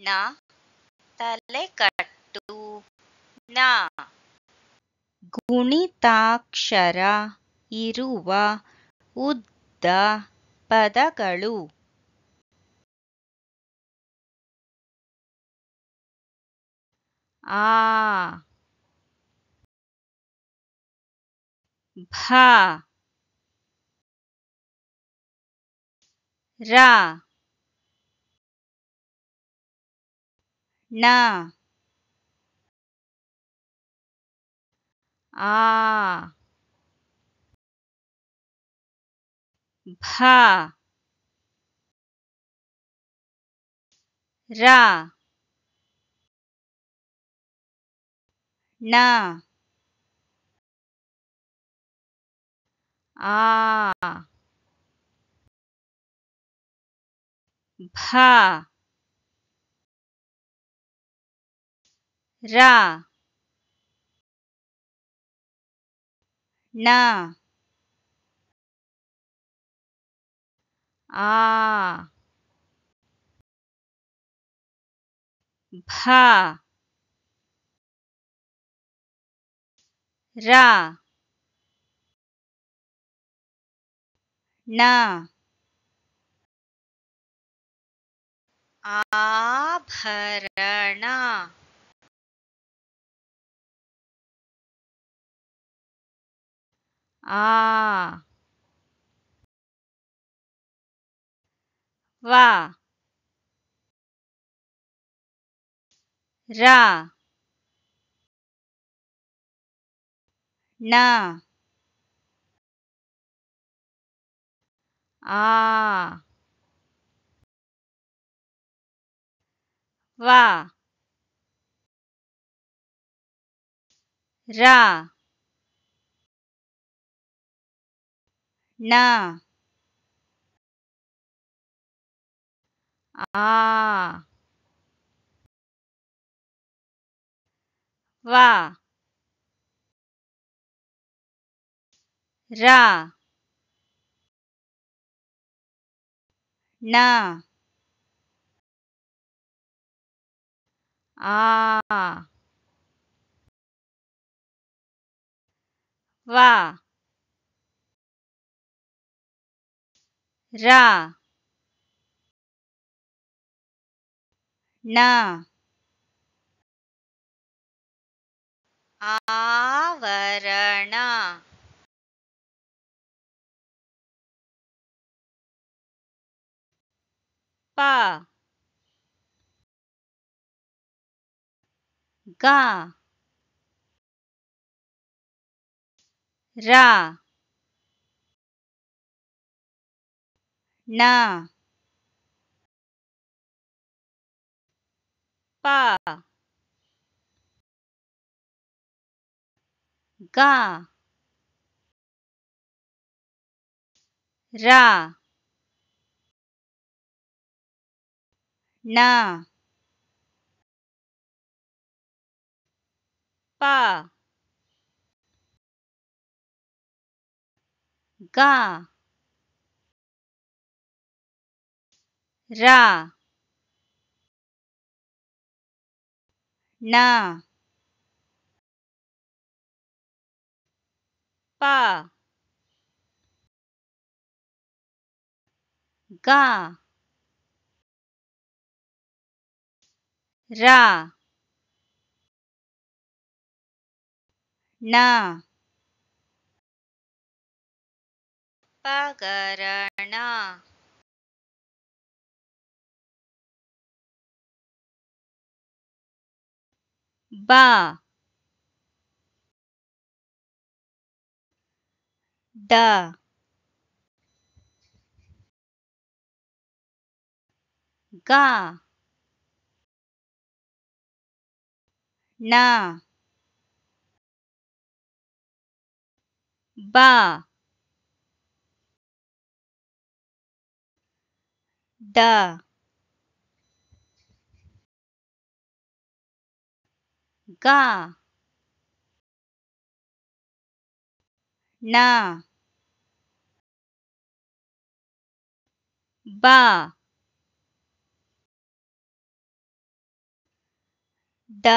ನ ತಲೆಕಟ್ಟು ನ ಗುಣಿತಾಕ್ಷರ ಇರುವ ಉದ್ದ ಪದಗಳು. ಆ ಭ ರ ನ ಆ ಭ ರ ನ ಆ ಭ ರ ನ ಆ ಭ ರ ನ ಆಭರಣ ಆ ವ ರ ನ ಆ ವ ರ ನ ಆ ವ ರ ನ ಆ ವ ರ ನ ಆವರಣ ಪ ಗ ರ ನ ಪ ಗ ರ ನ ಪ ಗ ರ ನ ಪ ಗ ರ ನ ಪಗರಣ ಬ ಡ ಗ ನ ಬ ಡ ಗ ನ ಬ ಡ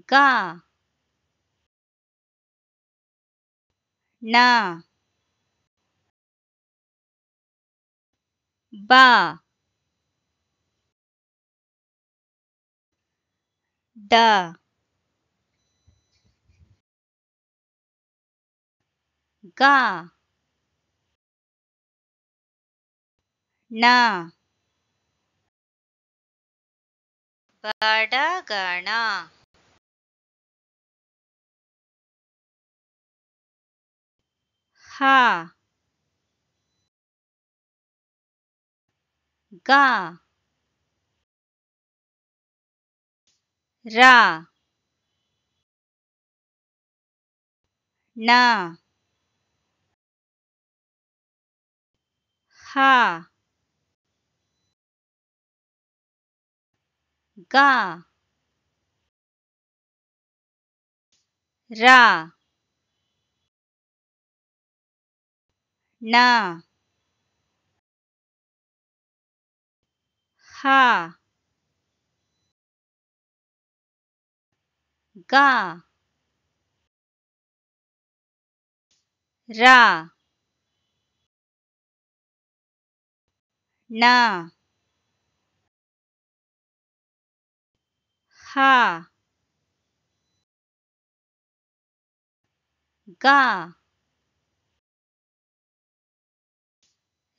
ಗ ನ ಬ ಡ ಗ ನ ಬಡಗಣ ಹ ಗ ರ ನ ಹ ಗ ರ ನ ಹ ಗ ರ ನ ಹ ಗ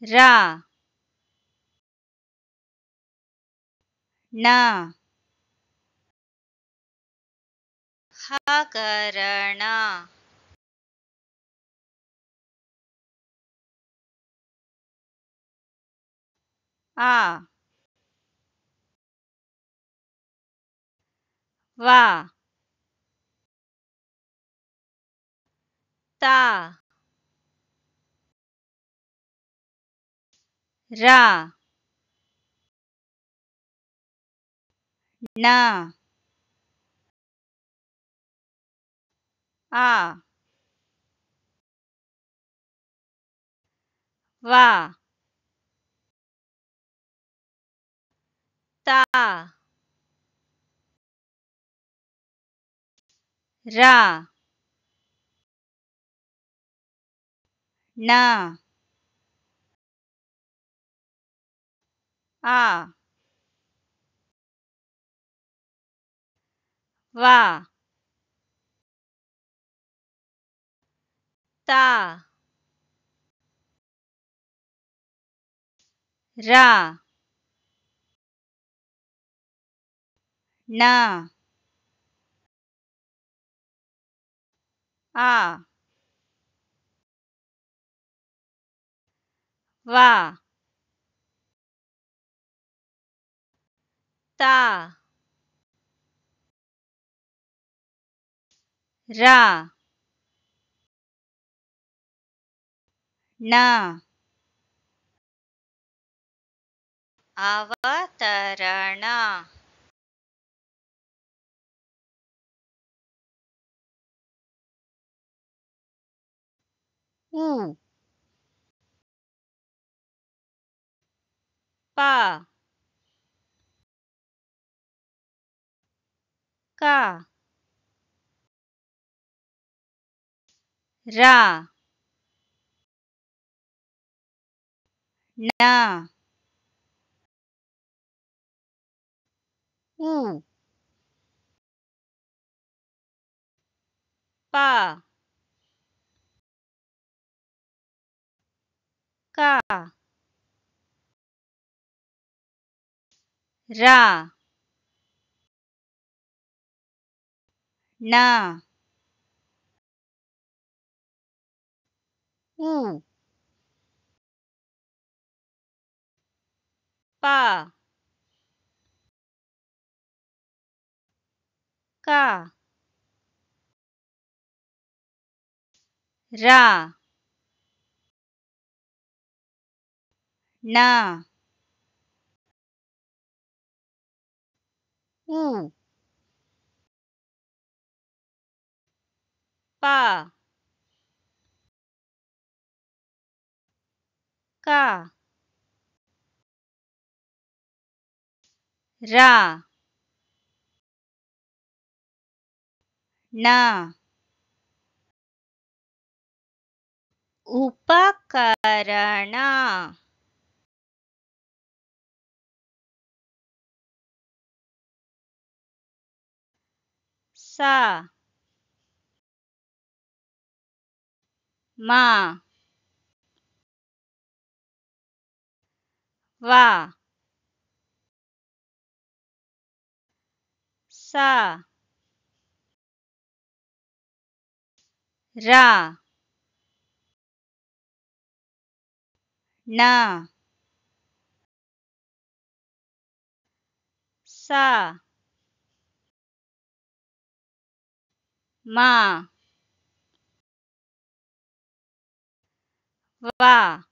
ರ ನ ಹಗರಣ ಆ ವ ತ ರ ನ ಆ ವ ತ ರ ನ ಆ ವ ತ ರ ನ ಆ ವ ತ ರ ನ ಅವತರಣ ಉ ಪ ಕ ರ ನ ಉ ಪ ಕ ರ ನ ಉ ಪ ಕ ರ ನ ಉ ಪ ಕ रा न उपकरण सा मा वा सा रा न सा मा वा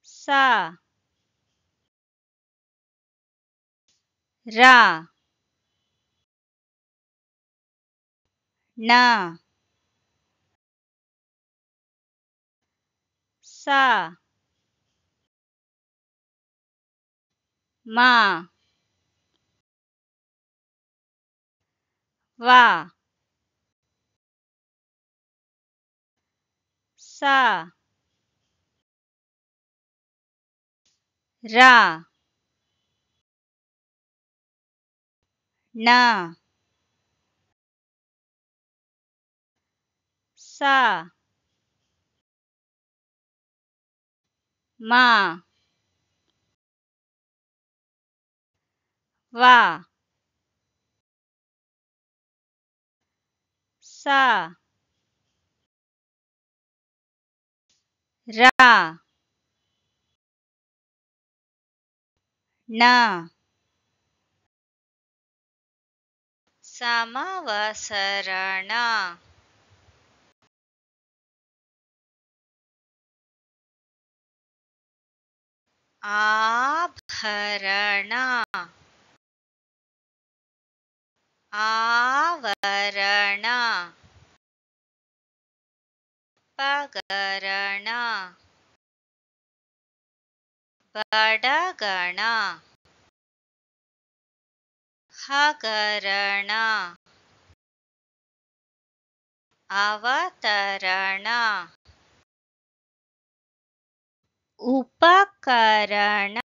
सा रा न सा मा वा सा रा न सा मा वा सा रा न समवसरण आभरण आवरण पगरण बडगण हगरण अवतरण उपकरण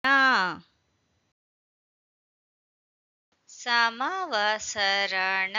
समवसरण